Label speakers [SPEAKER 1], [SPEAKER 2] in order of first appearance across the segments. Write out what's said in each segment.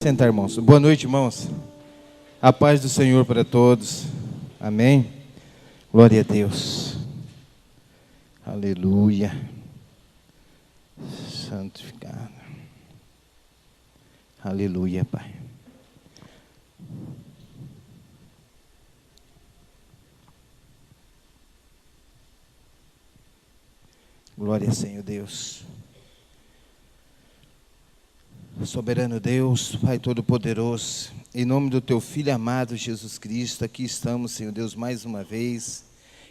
[SPEAKER 1] Sentar, irmãos. Boa noite, irmãos. A paz do Senhor para todos. Amém. Glória a Deus. Aleluia. Santificado. Aleluia, Pai. Glória, Senhor Deus. Soberano Deus, Pai Todo-Poderoso, em nome do Teu Filho amado Jesus Cristo, aqui estamos, Senhor Deus, mais uma vez.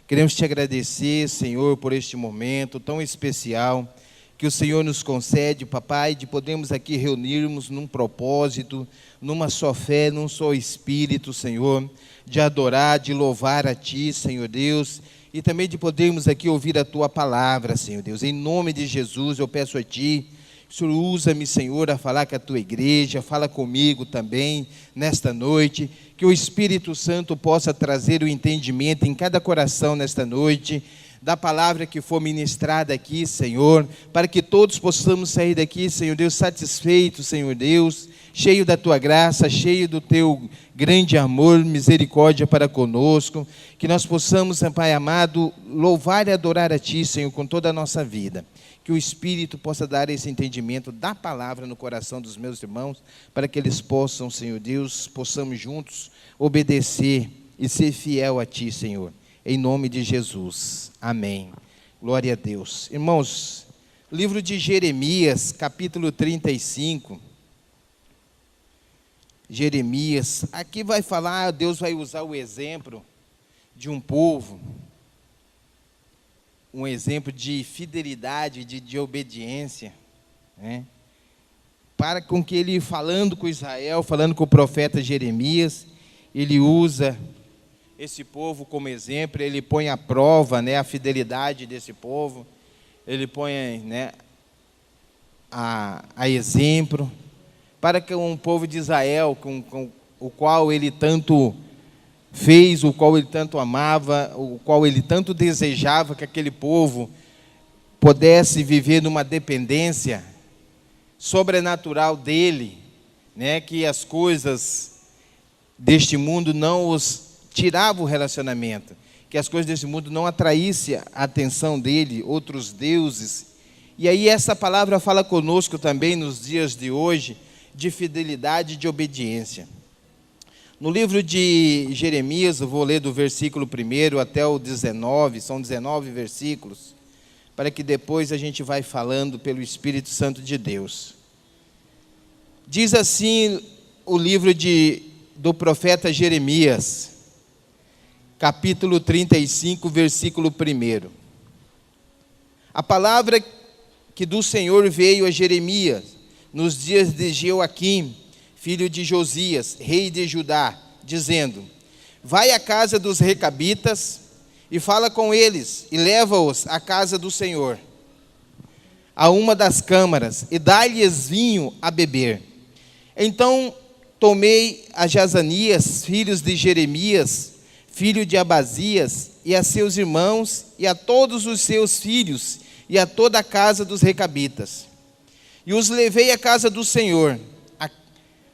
[SPEAKER 1] Queremos Te agradecer, Senhor, por este momento tão especial que o Senhor nos concede, Papai, de podermos aqui reunirmos num propósito, numa só fé, num só Espírito, Senhor, de adorar, de louvar a Ti, Senhor Deus, e também de podermos aqui ouvir a Tua palavra, Senhor Deus. Em nome de Jesus, eu peço a Ti, Senhor, usa-me, Senhor, a falar com a Tua igreja, fala comigo também nesta noite, que o Espírito Santo possa trazer o entendimento em cada coração nesta noite, da palavra que for ministrada aqui, Senhor, para que todos possamos sair daqui, Senhor Deus, satisfeitos, Senhor Deus, cheio da Tua graça, cheio do Teu grande amor, misericórdia para conosco, que nós possamos, Pai amado, louvar e adorar a Ti, Senhor, com toda a nossa vida. Que o Espírito possa dar esse entendimento da palavra no coração dos meus irmãos, para que eles possam, Senhor Deus, possamos juntos obedecer e ser fiel a Ti, Senhor, em nome de Jesus, amém. Glória a Deus. Irmãos, livro de Jeremias, capítulo 35, Jeremias, aqui vai falar, Deus vai usar o exemplo de um povo, um exemplo de fidelidade, de obediência, né? Para com que ele, falando com Israel, falando com o profeta Jeremias, ele usa esse povo como exemplo, ele põe à prova, né, a fidelidade desse povo, ele põe, né, a exemplo, para que um povo de Israel, com o qual ele tanto fez, o qual ele tanto amava, o qual ele tanto desejava que aquele povo pudesse viver numa dependência sobrenatural dele, né, que as coisas deste mundo não os tiravam o relacionamento, que as coisas deste mundo não atraíssem a atenção dele, outros deuses. E aí essa palavra fala conosco também nos dias de hoje, de fidelidade e de obediência. No livro de Jeremias, eu vou ler do versículo 1 até o 19, são 19 versículos, para que depois a gente vai falando pelo Espírito Santo de Deus. Diz assim o livro do profeta Jeremias, capítulo 35, versículo 1. A palavra que do Senhor veio a Jeremias, nos dias de Joaquim, filho de Josias, rei de Judá, dizendo: vai à casa dos recabitas e fala com eles, e leva-os à casa do Senhor, a uma das câmaras, e dá-lhes vinho a beber. Então tomei a Jazanias, filhos de Jeremias, filho de Abazias, e a seus irmãos, e a todos os seus filhos, e a toda a casa dos recabitas, e os levei à casa do Senhor,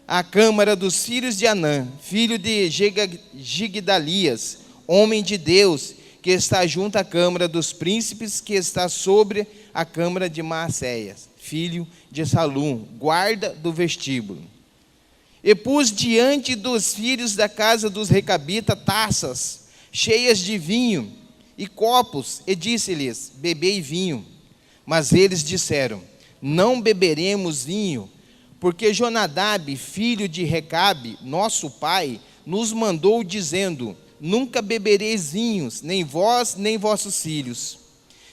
[SPEAKER 1] a câmara dos filhos de Anã, filho de Gigdalias, homem de Deus, que está junto à câmara dos príncipes, que está sobre a câmara de Maacéias, filho de Salum, guarda do vestíbulo. E pus diante dos filhos da casa dos recabitas taças, cheias de vinho, e copos, e disse-lhes: bebei vinho. Mas eles disseram: não beberemos vinho, porque Jonadab, filho de Recabe, nosso pai, nos mandou dizendo: nunca bebereis vinhos, nem vós, nem vossos filhos.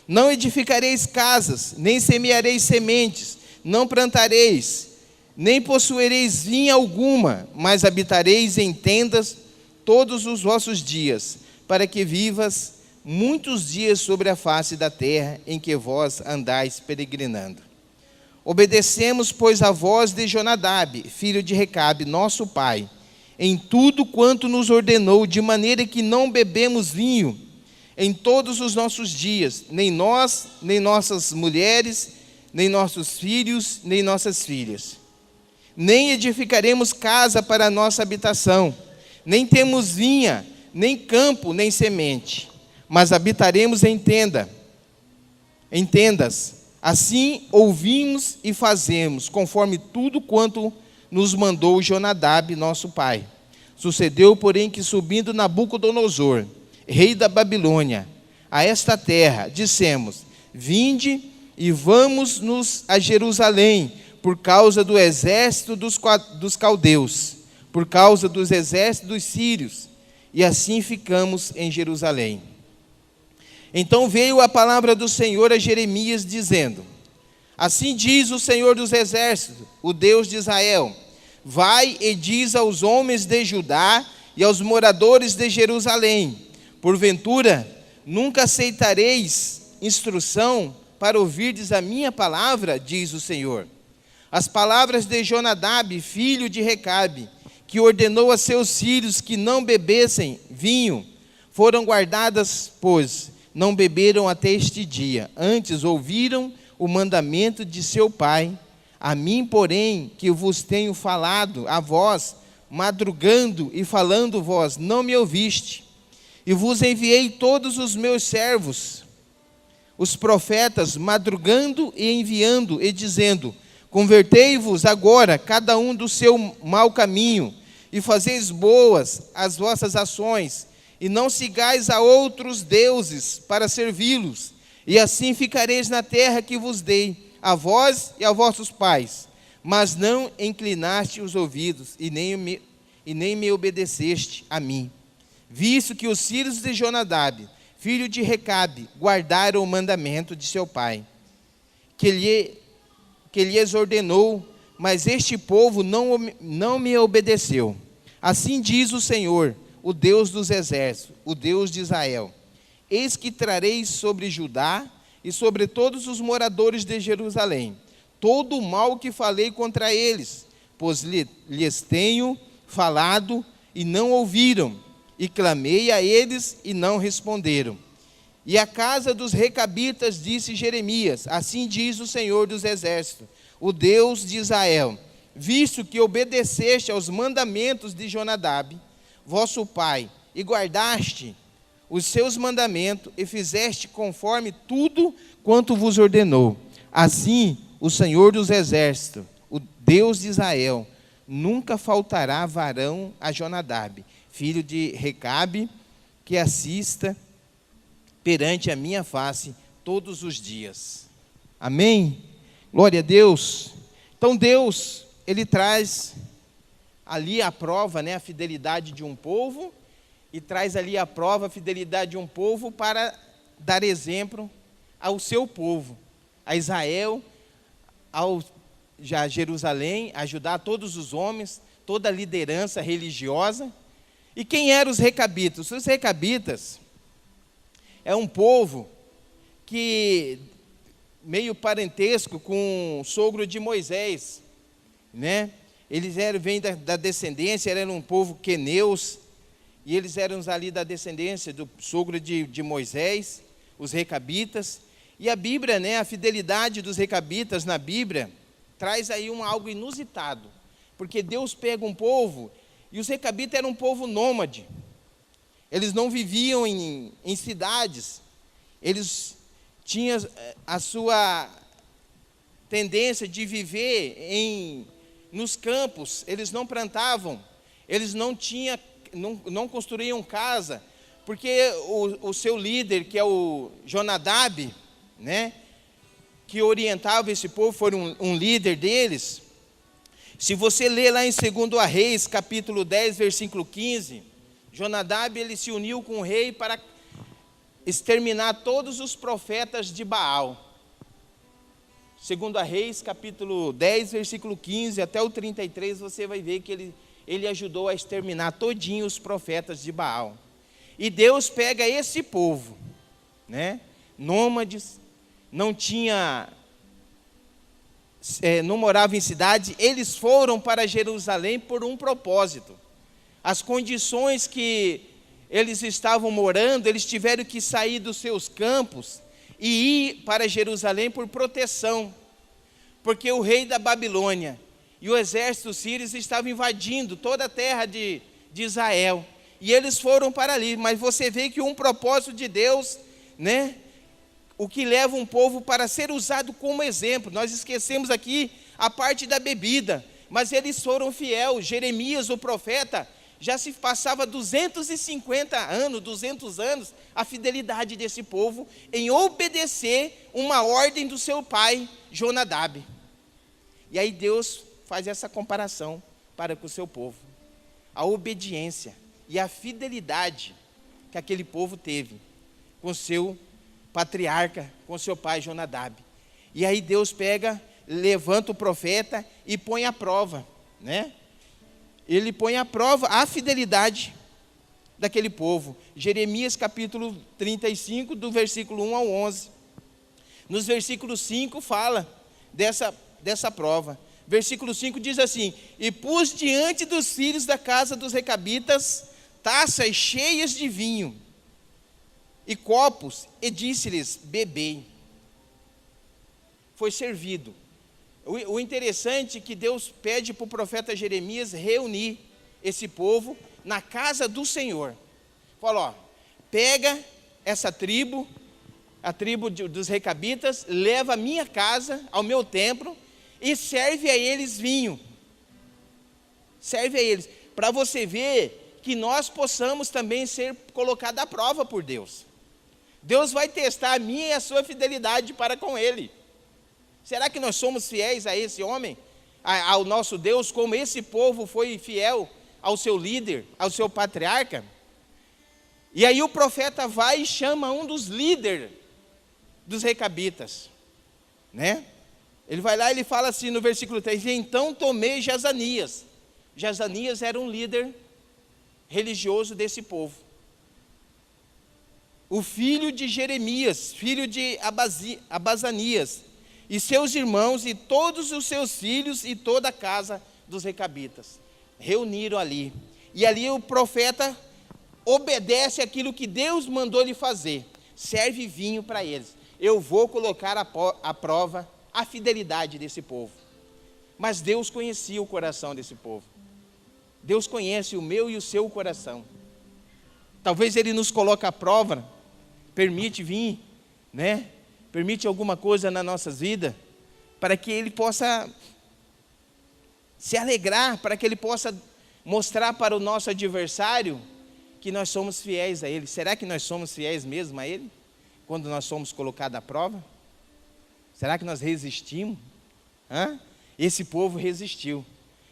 [SPEAKER 1] Não edificareis casas, nem semeareis sementes, não plantareis, nem possuireis vinha alguma, mas habitareis em tendas todos os vossos dias, para que vivas muitos dias sobre a face da terra em que vós andais peregrinando. Obedecemos, pois, a voz de Jonadab, filho de Recabe, nosso pai, em tudo quanto nos ordenou, de maneira que não bebemos vinho em todos os nossos dias, nem nós, nem nossas mulheres, nem nossos filhos, nem nossas filhas. nem edificaremos casa para a nossa habitação, nem temos vinha, nem campo, nem semente, mas habitaremos em tendas. Assim ouvimos e fazemos, conforme tudo quanto nos mandou Jonadab, nosso pai. Sucedeu, porém, que subindo Nabucodonosor, rei da Babilônia, a esta terra, dissemos: vinde e vamos-nos a Jerusalém, por causa do exército dos caldeus, por causa dos exércitos dos sírios, e assim ficamos em Jerusalém. Então veio a palavra do Senhor a Jeremias, dizendo: assim diz o Senhor dos exércitos, o Deus de Israel: vai e diz aos homens de Judá e aos moradores de Jerusalém: porventura nunca aceitareis instrução para ouvirdes a minha palavra, diz o Senhor. As palavras de Jonadab, filho de Recabe, que ordenou a seus filhos que não bebessem vinho, foram guardadas, pois não beberam até este dia. Antes ouviram o mandamento de seu pai. A mim, porém, que vos tenho falado, a vós, madrugando e falando vós, não me ouviste. E vos enviei todos os meus servos, os profetas, madrugando e enviando, e dizendo: convertei-vos agora, cada um do seu mau caminho, e fazeis boas as vossas ações, e não sigais a outros deuses para servi-los, e assim ficareis na terra que vos dei, a vós e a vossos pais. Mas não inclinaste os ouvidos, e nem me obedeceste a mim. Visto que os filhos de Jonadab, filho de Recabe, guardaram o mandamento de seu pai, que lhes ordenou, mas este povo não me obedeceu. Assim diz o Senhor, o Deus dos exércitos, o Deus de Israel: eis que trarei sobre Judá e sobre todos os moradores de Jerusalém todo o mal que falei contra eles, pois lhes tenho falado e não ouviram, e clamei a eles e não responderam. E a casa dos recabitas, disse Jeremias: assim diz o Senhor dos exércitos, o Deus de Israel: visto que obedeceste aos mandamentos de Jonadab, vosso pai, e guardaste os seus mandamentos, e fizeste conforme tudo quanto vos ordenou, assim o Senhor dos exércitos, o Deus de Israel, nunca faltará varão a Jonadab, filho de Recabe, que assista perante a minha face todos os dias. Amém? Glória a Deus. Então Deus, Ele traz ali a prova, a fidelidade de um povo, e traz ali a prova, a fidelidade de um povo para dar exemplo ao seu povo, a Israel, a Jerusalém, ajudar todos os homens, toda a liderança religiosa. E quem eram os recabitas? Os recabitas é um povo que, meio parentesco com o sogro de Moisés, né? Eles vêm da descendência, eram um povo queneus, e eles eram ali da descendência do sogro de Moisés, os recabitas. E a Bíblia, a fidelidade dos recabitas na Bíblia, traz aí algo inusitado, porque Deus pega um povo, e os recabitas eram um povo nômade, eles não viviam em cidades, eles tinham a sua tendência de viver nos campos, eles não plantavam, eles não construíam casa, porque o seu líder, que é o Jonadab, que orientava esse povo, foi um líder deles. Se você ler lá em 2 Reis, capítulo 10, versículo 15, Jonadab, ele se uniu com o rei para exterminar todos os profetas de Baal. 2 Reis, capítulo 10, versículo 15, até o 33, você vai ver que ele ajudou a exterminar todinho os profetas de Baal. E Deus pega esse povo, nômades, não moravam em cidade, eles foram para Jerusalém por um propósito. As condições que eles estavam morando, eles tiveram que sair dos seus campos e ir para Jerusalém por proteção, porque o rei da Babilônia e o exército sírio estava invadindo toda a terra de Israel. E eles foram para ali, mas você vê que um propósito de Deus, né? O que leva um povo para ser usado como exemplo. Nós esquecemos aqui a parte da bebida, mas eles foram fiéis. Jeremias, o profeta, já se passava 250 anos, 200 anos, a fidelidade desse povo em obedecer uma ordem do seu pai, Jonadab. E aí Deus faz essa comparação para com o seu povo. A obediência e a fidelidade que aquele povo teve com seu patriarca, com seu pai Jonadab. E aí Deus pega, levanta o profeta e põe à prova, né? Ele põe à prova a fidelidade daquele povo. Jeremias capítulo 35, do versículo 1 ao 11. Nos versículos 5 fala dessa prova. Versículo 5 diz assim: e pus diante dos filhos da casa dos recabitas taças cheias de vinho e copos, e disse-lhes: bebei. Foi servido. O interessante é que Deus pede para o profeta Jeremias reunir esse povo na casa do Senhor. Fala, ó, pega essa tribo, a tribo dos recabitas, leva a minha casa, ao meu templo, e serve a eles vinho. Serve a eles, para você ver que nós possamos também ser colocados à prova por Deus. Deus vai testar a minha e a sua fidelidade para com Ele. Será que nós somos fiéis a esse homem, ao nosso Deus, como esse povo foi fiel ao seu líder, ao seu patriarca? E aí o profeta vai e chama um dos líderes dos recabitas, né? Ele vai lá e ele fala assim no versículo 3, então tomei Jazanias. Jazanias era um líder religioso desse povo. O filho de Jeremias, filho de Abazanias, e seus irmãos, e todos os seus filhos, e toda a casa dos recabitas. Reuniram ali. E ali o profeta obedece aquilo que Deus mandou ele fazer. Serve vinho para eles. Eu vou colocar à prova a fidelidade desse povo. Mas Deus conhecia o coração desse povo. Deus conhece o meu e o seu coração. Talvez Ele nos coloque à prova, permite vir, né? Permite alguma coisa nas nossas vidas, para que Ele possa se alegrar, para que Ele possa mostrar para o nosso adversário que nós somos fiéis a Ele. Será que nós somos fiéis mesmo a Ele? Quando nós somos colocados à prova? Será que nós resistimos? Esse povo resistiu.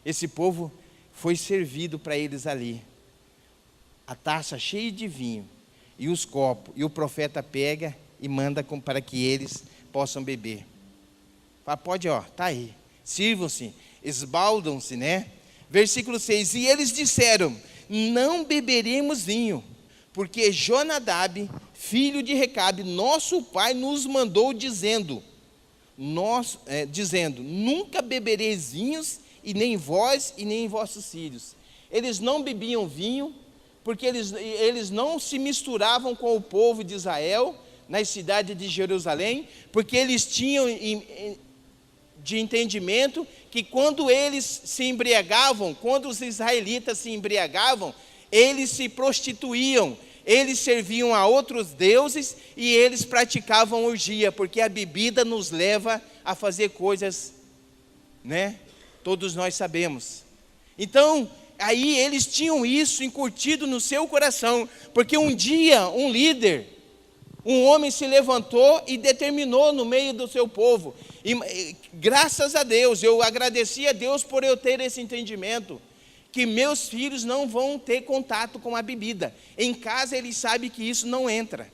[SPEAKER 1] Esse povo foi servido para eles ali. A taça cheia de vinho e os copos. E o profeta pega e manda para que eles possam beber. Fala, pode, ó, tá aí. Sirvam-se, esbaldam-se, né? Versículo 6. E eles disseram: não beberemos vinho, porque Jonadab, filho de Recabe, nosso pai, nos mandou dizendo, nunca bebereis vinhos, e nem vós, e nem vossos filhos. Eles não bebiam vinho, porque eles não se misturavam com o povo de Israel, na cidade de Jerusalém, porque eles tinham de entendimento que quando eles se embriagavam, quando os israelitas se embriagavam, eles se prostituíam, eles serviam a outros deuses e eles praticavam orgia, porque a bebida nos leva a fazer coisas, né? Todos nós sabemos. Então, aí eles tinham isso incutido no seu coração, porque um dia um líder, um homem se levantou e determinou no meio do seu povo, e graças a Deus, eu agradeci a Deus por eu ter esse entendimento, que meus filhos não vão ter contato com a bebida. Em casa eles sabem que isso não entra.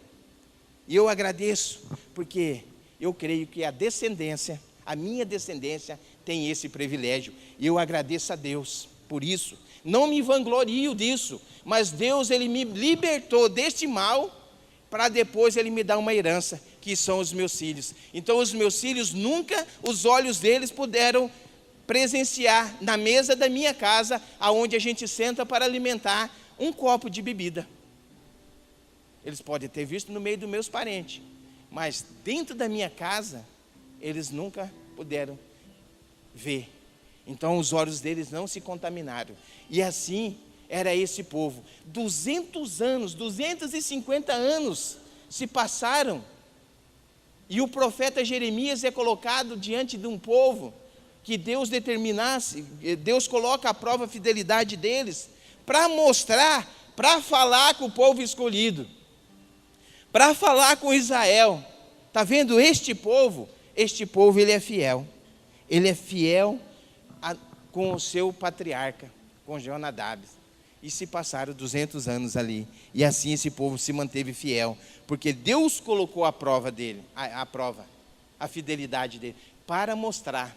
[SPEAKER 1] E eu agradeço, porque eu creio que a descendência, a minha descendência, tem esse privilégio. E eu agradeço a Deus por isso. Não me vanglorio disso, mas Deus, Ele me libertou deste mal, para depois Ele me dar uma herança, que são os meus filhos. Então os meus filhos nunca, os olhos deles puderam presenciar na mesa da minha casa, aonde a gente senta para alimentar, um copo de bebida. Eles podem ter visto no meio dos meus parentes, mas dentro da minha casa, eles nunca puderam ver. Então os olhos deles não se contaminaram. E assim era esse povo. 200 anos, 250 anos se passaram. E o profeta Jeremias é colocado diante de um povo que Deus determinasse, Deus coloca à prova a fidelidade deles, para mostrar, para falar com o povo escolhido, para falar com Israel. Está vendo este povo ele é fiel. Ele é fiel com o seu patriarca, com Jonadab. E se passaram 200 anos ali. E assim esse povo se manteve fiel. Porque Deus colocou a prova dele, a fidelidade dele, para mostrar.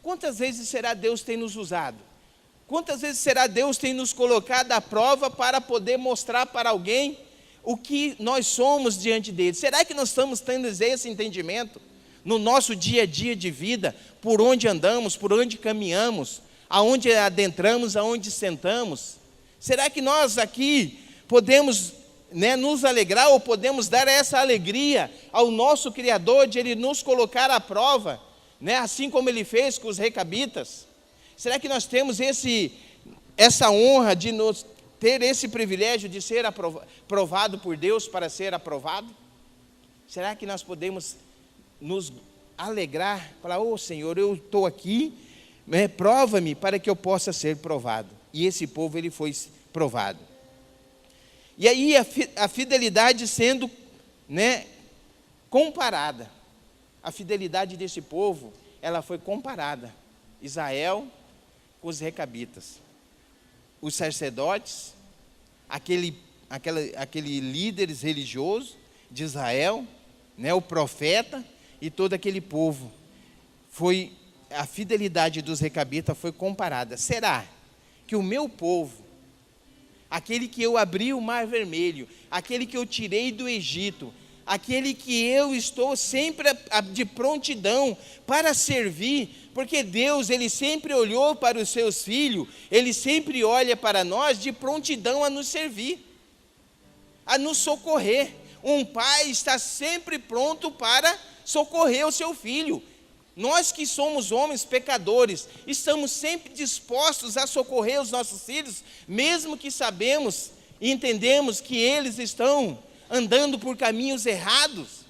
[SPEAKER 1] Quantas vezes será Deus tem nos usado? Quantas vezes será Deus tem nos colocado à prova para poder mostrar para alguém o que nós somos diante dele? Será que nós estamos tendo esse entendimento no nosso dia a dia de vida, por onde andamos, por onde caminhamos, aonde adentramos, aonde sentamos? Será que nós aqui podemos, nos alegrar, ou podemos dar essa alegria ao nosso Criador de Ele nos colocar à prova, assim como Ele fez com os recabitas? Será que nós temos essa honra de ter esse privilégio de ser aprovado por Deus para ser aprovado? Será que nós podemos nos alegrar, falar: ô Senhor, eu estou aqui, prova-me para que eu possa ser provado. E esse povo, ele foi provado. E aí a fidelidade sendo comparada, a fidelidade desse povo, ela foi comparada, Israel com os recabitas, os sacerdotes, aquele líderes religioso de Israel, o profeta, e todo aquele povo. A fidelidade dos recabitas foi comparada. Será que o meu povo, aquele que eu abri o mar vermelho, aquele que eu tirei do Egito, aquele que eu estou sempre de prontidão para servir, porque Deus, Ele sempre olhou para os seus filhos, Ele sempre olha para nós de prontidão a nos servir, a nos socorrer. Um pai está sempre pronto para socorrer o seu filho. Nós que somos homens pecadores, estamos sempre dispostos a socorrer os nossos filhos, mesmo que sabemos e entendemos que eles estão andando por caminhos errados,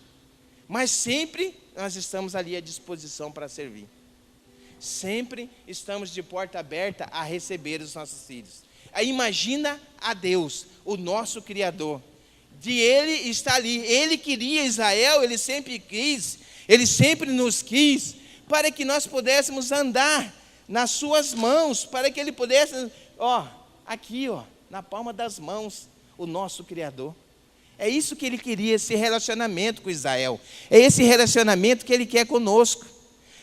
[SPEAKER 1] mas sempre nós estamos ali à disposição para servir. Sempre estamos de porta aberta a receber os nossos filhos. Aí imagina a Deus, o nosso Criador, de Ele está ali. Ele queria Israel, Ele sempre quis, Ele sempre nos quis, para que nós pudéssemos andar nas suas mãos, para que Ele pudesse, aqui, na palma das mãos, o nosso Criador. É isso que Ele queria, esse relacionamento com Israel. É esse relacionamento que Ele quer conosco,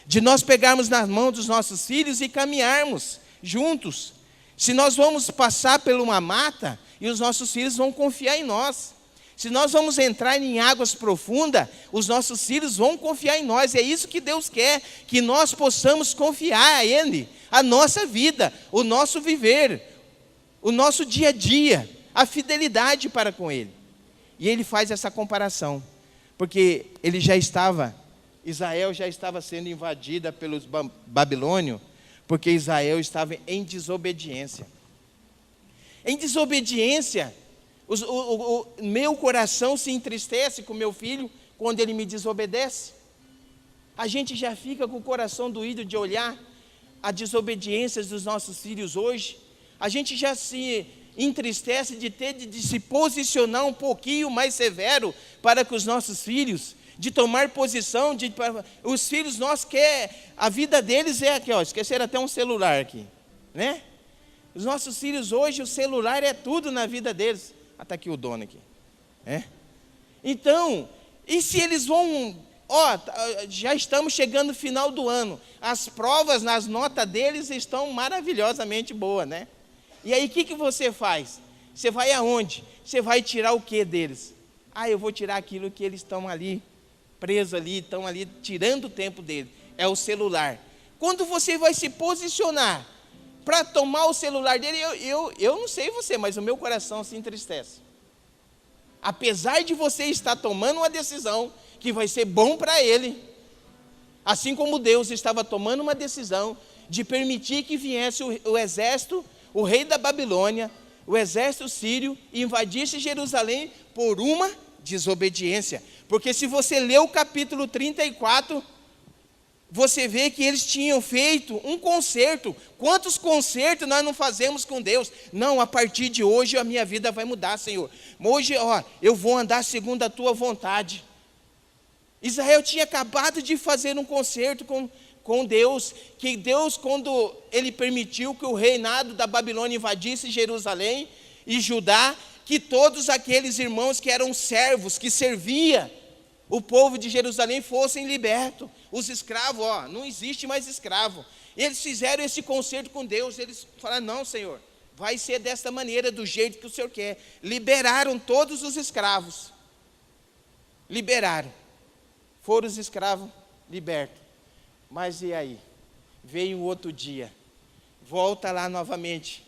[SPEAKER 1] de nós pegarmos nas mãos dos nossos filhos e caminharmos juntos. Se nós vamos passar por uma mata, e os nossos filhos vão confiar em nós. Se nós vamos entrar em águas profundas, os nossos filhos vão confiar em nós. É isso que Deus quer, que nós possamos confiar a Ele, a nossa vida, o nosso viver, o nosso dia a dia, a fidelidade para com Ele. E Ele faz essa comparação, porque Israel já estava sendo invadida pelos babilônios, porque Israel estava em desobediência. Em desobediência, o meu coração se entristece com meu filho quando ele me desobedece. A gente já fica com o coração doído de olhar a desobediência dos nossos filhos hoje. A gente já se entristece de se posicionar um pouquinho mais severo para com os nossos filhos, de tomar posição, os filhos nossos querem, a vida deles é aqui, esqueceram até um celular aqui, Os nossos filhos hoje, o celular é tudo na vida deles. Está aqui o dono aqui. Então, e se eles vão, já estamos chegando no final do ano, as provas nas notas deles estão maravilhosamente boas, E aí o que você faz? Você vai aonde? Você vai tirar o que deles? Eu vou tirar aquilo que eles estão ali, presos ali, estão ali tirando o tempo dele. É o celular. Quando você vai se posicionar para tomar o celular dele, eu não sei você, mas o meu coração se entristece. Apesar de você estar tomando uma decisão que vai ser bom para ele, assim como Deus estava tomando uma decisão de permitir que viesse o exército, o rei da Babilônia, o exército sírio, e invadisse Jerusalém por uma desobediência. Porque se você ler o capítulo 34, você vê que eles tinham feito um concerto. Quantos concertos nós não fazemos com Deus? Não, a partir de hoje a minha vida vai mudar, Senhor. Hoje, eu vou andar segundo a tua vontade. Israel tinha acabado de fazer um concerto com Deus, que Deus, quando ele permitiu que o reinado da Babilônia invadisse Jerusalém e Judá, que todos aqueles irmãos que eram servos, que serviam o povo de Jerusalém, fossem libertos. Os escravos, não existe mais escravo. Eles fizeram esse concerto com Deus, eles falaram, não, Senhor, vai ser desta maneira, do jeito que o Senhor quer. Liberaram todos os escravos. Liberaram. Foram os escravos libertos. Mas e aí? Veio outro dia. Volta lá novamente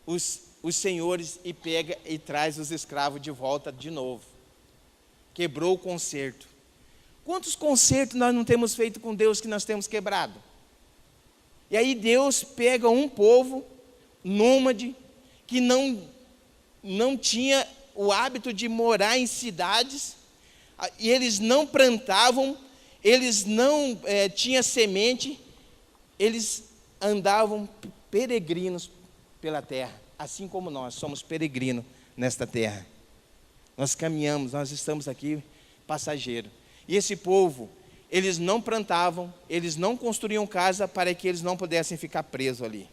[SPEAKER 1] os senhores e pega e traz os escravos de volta de novo. Quebrou o concerto. Quantos concertos nós não temos feito com Deus que nós temos quebrado? E aí Deus pega um povo nômade que não tinha o hábito de morar em cidades, e eles não plantavam, eles não tinham semente, eles andavam peregrinos pela terra, assim como nós somos peregrinos nesta terra. Nós caminhamos, nós estamos aqui passageiros. E esse povo, eles não plantavam, eles não construíam casa para que eles não pudessem ficar presos ali.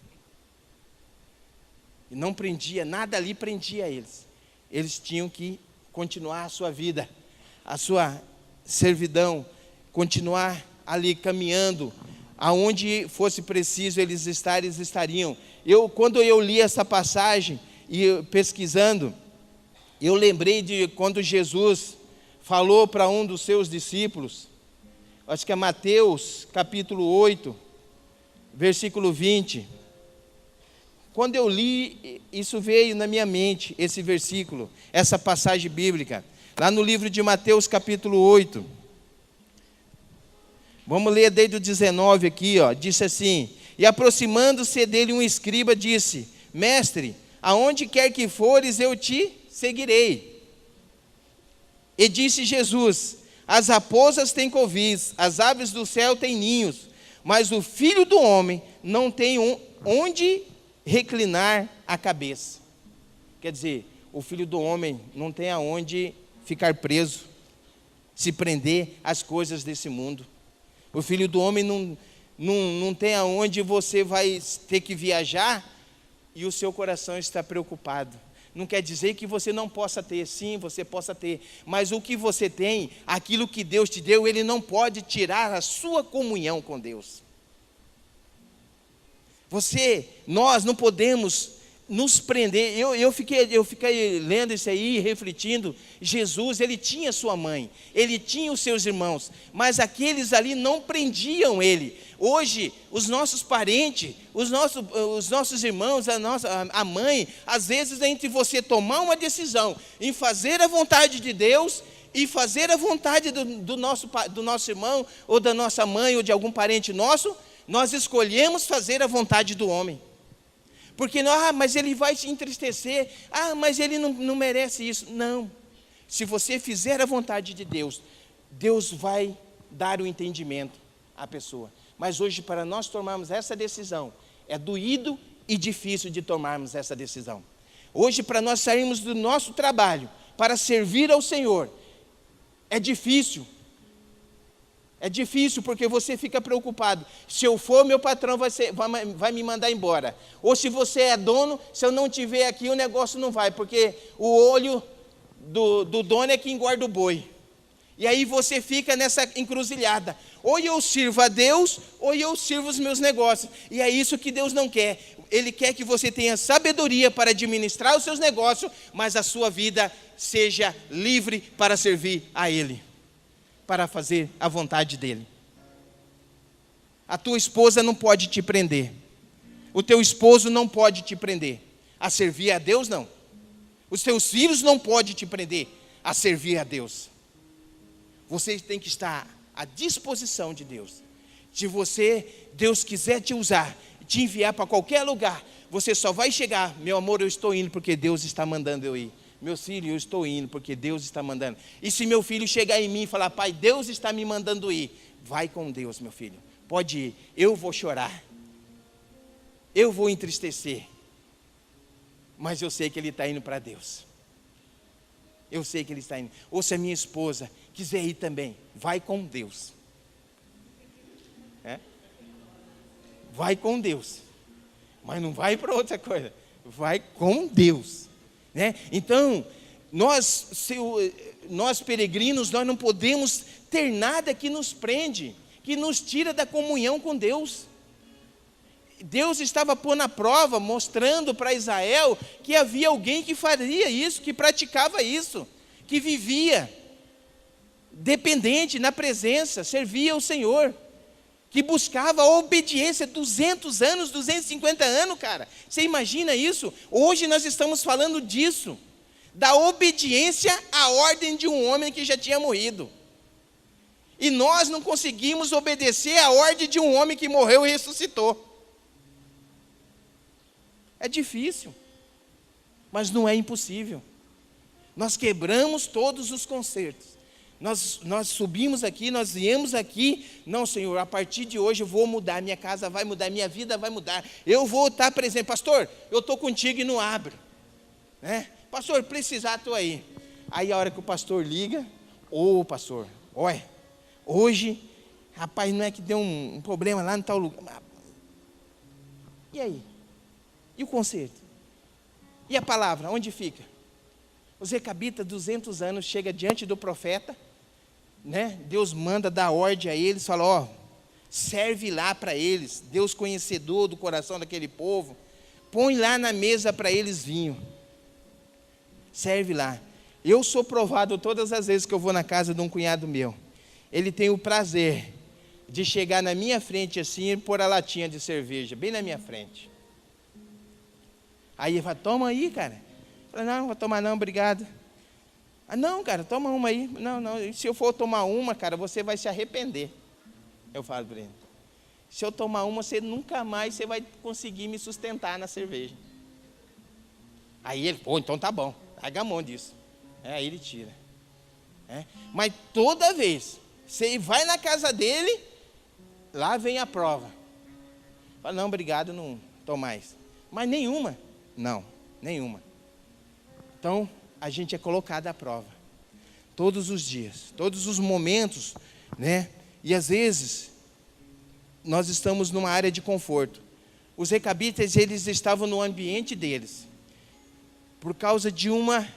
[SPEAKER 1] E não prendia, nada ali prendia eles. Eles tinham que continuar a sua vida, a sua servidão, continuar ali caminhando, aonde fosse preciso eles estariam. Quando eu li essa passagem e pesquisando, eu lembrei de quando Jesus falou para um dos seus discípulos, acho que é Mateus capítulo 8, versículo 20. Quando eu li, isso veio na minha mente, esse versículo, essa passagem bíblica, lá no livro de Mateus capítulo 8. Vamos ler desde o 19 aqui, disse assim: e aproximando-se dele um escriba disse, mestre, aonde quer que fores eu te seguirei. E disse Jesus, as raposas têm covis, as aves do céu têm ninhos, mas o Filho do Homem não tem onde reclinar a cabeça. Quer dizer, o Filho do Homem não tem aonde ficar preso, se prender às coisas desse mundo. O Filho do Homem não tem aonde você vai ter que viajar e o seu coração está preocupado. Não quer dizer que você não possa ter, sim, você possa ter, mas o que você tem, aquilo que Deus te deu, Ele não pode tirar a sua comunhão com Deus. Nós não podemos nos prender. Eu fiquei lendo isso aí, refletindo. Jesus, ele tinha sua mãe, ele tinha os seus irmãos, mas aqueles ali não prendiam ele. Hoje, os nossos parentes, os nossos irmãos, a mãe, às vezes entre você tomar uma decisão em fazer a vontade de Deus e fazer a vontade do nosso irmão, ou da nossa mãe, ou de algum parente nosso, nós escolhemos fazer a vontade do homem. Porque, mas ele vai se entristecer, mas ele não merece isso. Não, se você fizer a vontade de Deus, Deus vai dar o entendimento à pessoa. Mas hoje, para nós tomarmos essa decisão, é doído e difícil de tomarmos essa decisão. Hoje, para nós sairmos do nosso trabalho, para servir ao Senhor, é difícil. É difícil porque você fica preocupado. Se eu for, meu patrão vai me mandar embora. Ou se você é dono, se eu não estiver aqui, o negócio não vai. Porque o olho do dono é que engorda o boi. E aí você fica nessa encruzilhada. Ou eu sirvo a Deus, ou eu sirvo os meus negócios. E é isso que Deus não quer. Ele quer que você tenha sabedoria para administrar os seus negócios, mas a sua vida seja livre para servir a Ele, para fazer a vontade dEle. A tua esposa não pode te prender. O teu esposo não pode te prender. A servir a Deus, não. Os teus filhos não podem te prender a servir a Deus. Você tem que estar à disposição de Deus. Se Deus quiser te usar, te enviar para qualquer lugar, você só vai chegar: meu amor, eu estou indo porque Deus está mandando eu ir. Meu filho, eu estou indo porque Deus está mandando. E se meu filho chegar em mim e falar: pai, Deus está me mandando ir, vai com Deus, meu filho, pode ir. Eu vou chorar, eu vou entristecer, mas eu sei que ele está indo para Deus. Eu sei que ele está indo. Ou se a minha esposa quiser ir também, vai com Deus. Vai com Deus, mas não vai para outra coisa, vai com Deus, né? Então, nós peregrinos, nós não podemos ter nada que nos prende, que nos tira da comunhão com Deus. Deus estava pondo à prova, mostrando para Israel que havia alguém que faria isso, que praticava isso, que vivia dependente na presença, servia o Senhor, que buscava a obediência. 200 anos, 250 anos, cara, você imagina isso? Hoje nós estamos falando disso, da obediência à ordem de um homem que já tinha morrido, e nós não conseguimos obedecer à ordem de um homem que morreu e ressuscitou. É difícil, mas não é impossível. Nós quebramos todos os concertos. Nós subimos aqui, nós viemos aqui: não, Senhor, a partir de hoje eu vou mudar, minha casa vai mudar, minha vida vai mudar, eu vou estar presente. Pastor, eu estou contigo e não abro, né? Pastor, precisar, estou aí. Aí a hora que o pastor liga: ô pastor, olha, hoje, rapaz, não é que deu um problema lá no tal lugar. E aí? E o concerto? E a palavra, onde fica? Os recabitas, 200 anos, chega diante do profeta, né? Deus manda dar ordem a eles, fala: ó, serve lá para eles, Deus conhecedor do coração daquele povo, põe lá na mesa para eles vinho, serve lá. Eu sou provado todas as vezes que eu vou na casa de um cunhado meu, ele tem o prazer de chegar na minha frente assim e pôr a latinha de cerveja bem na minha frente. Aí ele fala: toma aí, cara. Eu falo: não, vou tomar não, obrigado. Ah, não, cara, toma uma aí. Não, se eu for tomar uma, cara, você vai se arrepender. Eu falo para ele: se eu tomar uma, você nunca mais você vai conseguir me sustentar na cerveja. Aí ele: pô, então tá bom, larga a mão disso. Aí ele tira. Mas toda vez, você vai na casa dele, lá vem a prova. Fala: não, obrigado, não estou mais. Mas nenhuma. Não, nenhuma. Então, a gente é colocado à prova, todos os dias, todos os momentos, né? E às vezes, nós estamos numa área de conforto. Os recabitas, eles estavam no ambiente deles, por causa de uma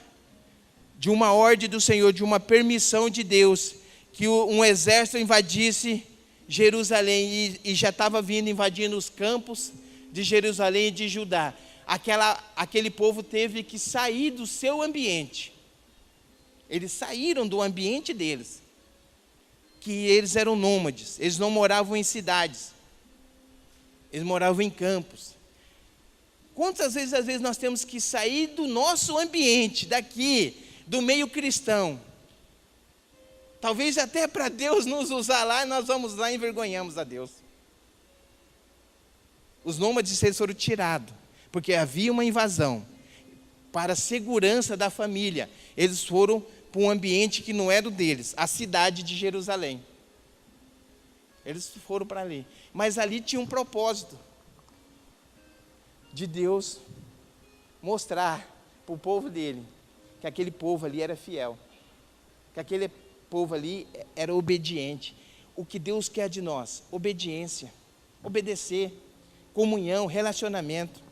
[SPEAKER 1] ordem do Senhor, de uma permissão de Deus, que um exército invadisse Jerusalém, e já estava vindo invadindo os campos de Jerusalém e de Judá. Aquele povo teve que sair do seu ambiente. Eles saíram do ambiente deles, que eles eram nômades, eles não moravam em cidades, eles moravam em campos. Quantas vezes, às vezes, nós temos que sair do nosso ambiente, daqui, do meio cristão, talvez até para Deus nos usar lá, nós vamos lá e envergonhamos a Deus. Os nômades, eles foram tirados, porque havia uma invasão. Para a segurança da família, eles foram para um ambiente que não era o deles, a cidade de Jerusalém. Eles foram para ali, mas ali tinha um propósito de Deus mostrar para o povo dele que aquele povo ali era fiel, que aquele povo ali era obediente. O que Deus quer de nós? Obediência, obedecer, comunhão, relacionamento,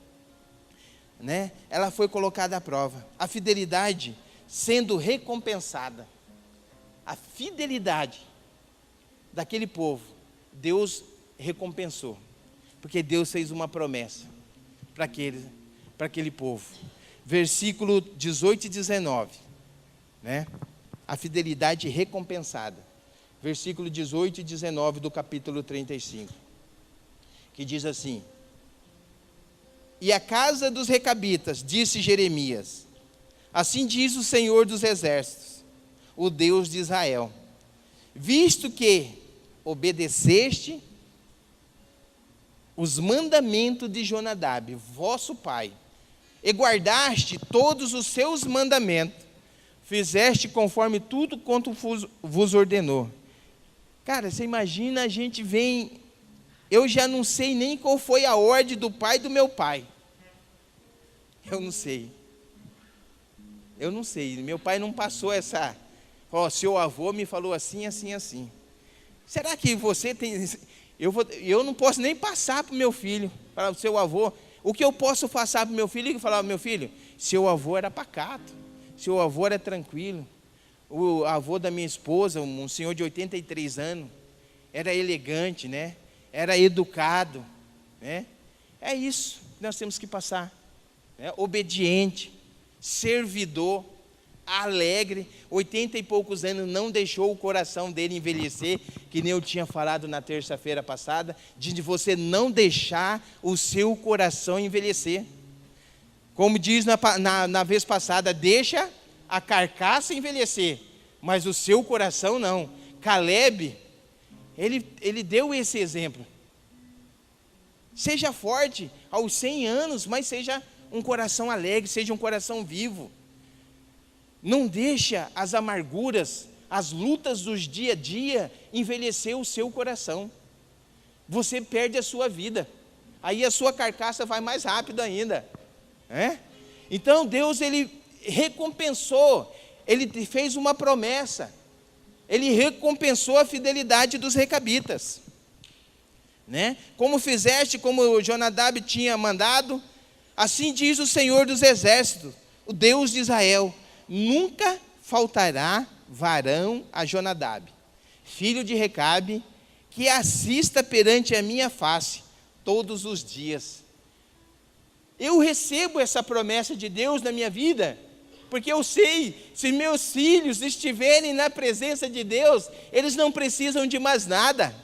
[SPEAKER 1] né? Ela foi colocada à prova, a fidelidade sendo recompensada. A fidelidade daquele povo, Deus recompensou, porque Deus fez uma promessa para aquele povo. Versículo 18 e 19, né? A fidelidade recompensada. Versículo 18 e 19 do capítulo 35, que diz assim: e a casa dos recabitas, disse Jeremias, assim diz o Senhor dos exércitos, o Deus de Israel, visto que obedeceste os mandamentos de Jonadab, vosso pai, e guardaste todos os seus mandamentos, fizeste conforme tudo quanto vos ordenou. Cara, você imagina, a gente vem, eu já não sei nem qual foi a ordem do pai do meu pai. Eu não sei. Meu pai não passou essa, seu avô me falou assim, assim, assim. Será que você tem, eu não posso nem passar para o meu filho, para o seu avô. O que eu posso passar para o meu filho? E falar, meu filho, seu avô era pacato, seu avô era tranquilo. O avô da minha esposa, um senhor de 83 anos, era elegante, né? Era educado, né? É isso que nós temos que passar, né? Obediente, servidor, alegre, 80 e poucos anos, não deixou o coração dele envelhecer, que nem eu tinha falado na terça-feira passada, de você não deixar o seu coração envelhecer. Como diz na vez passada, deixa a carcaça envelhecer, mas o seu coração não. Caleb, ele deu esse exemplo. Seja forte aos 100 anos, mas seja um coração alegre, seja um coração vivo. Não deixa as amarguras, as lutas dos dia a dia envelhecer o seu coração. Você perde a sua vida. Aí a sua carcaça vai mais rápido ainda. Então Deus, ele recompensou, ele fez uma promessa. Ele recompensou a fidelidade dos recabitas. Como fizeste, como Jonadab tinha mandado, assim diz o Senhor dos Exércitos, o Deus de Israel: nunca faltará varão a Jonadab, filho de Recabe, que assista perante a minha face todos os dias. Eu recebo essa promessa de Deus na minha vida, porque eu sei, se meus filhos estiverem na presença de Deus, eles não precisam de mais nada.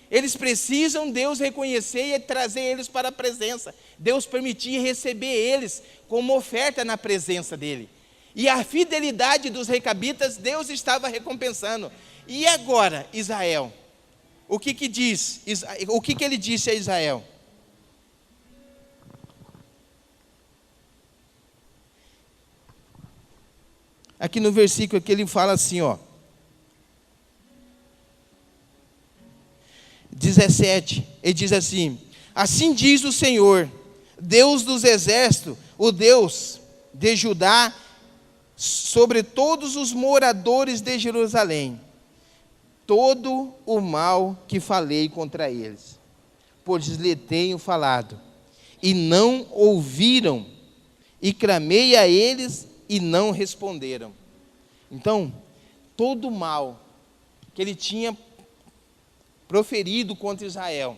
[SPEAKER 1] Eles precisam Deus reconhecer e trazer eles para a presença. Deus permitir receber eles como oferta na presença dele. E a fidelidade dos recabitas, Deus estava recompensando. E agora, Israel? O que diz? O que ele disse a Israel? Aqui no versículo que ele fala assim, 17, ele diz assim: assim diz o Senhor, Deus dos exércitos, o Deus de Judá, sobre todos os moradores de Jerusalém, todo o mal que falei contra eles, pois lhe tenho falado, e não ouviram, e clamei a eles, e não responderam. Então, todo o mal que ele tinha proferido contra Israel,